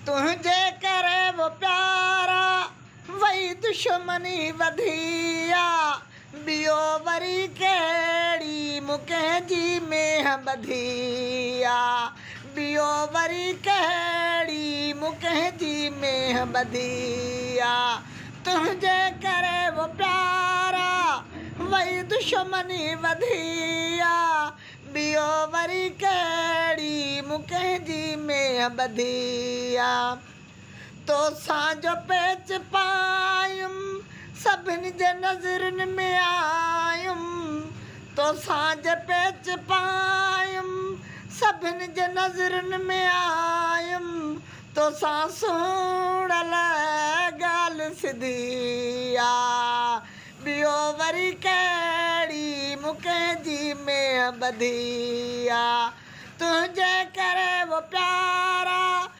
तुंहिंजे करे वो प्यारा वही दुश्मनी वधिया बियो वरी कहिड़ी मुकंहिंजी मेह ॿधिया बियो वरी कहिड़ी मुकंहिंजी मेह ॿधिया तुंहिंजे करे वो प्यारा वही दुश्मनी वधिया बियो वरी कहिड़ी मुकंहिंजी मेह ॿधिया तोसां जो पेच पायुमि सभिनि जे नज़रनि में आयुमि तोसां जो पेच पायुमि सभिनि जे नज़रनि में आयुमि तोसां सुहिणल ॻाल्हि सिधी आहे ॿियो वरी कहिड़ी मुकंहिंजी मेह ॿधी आहे तुंहिंजे करे वो प्यारा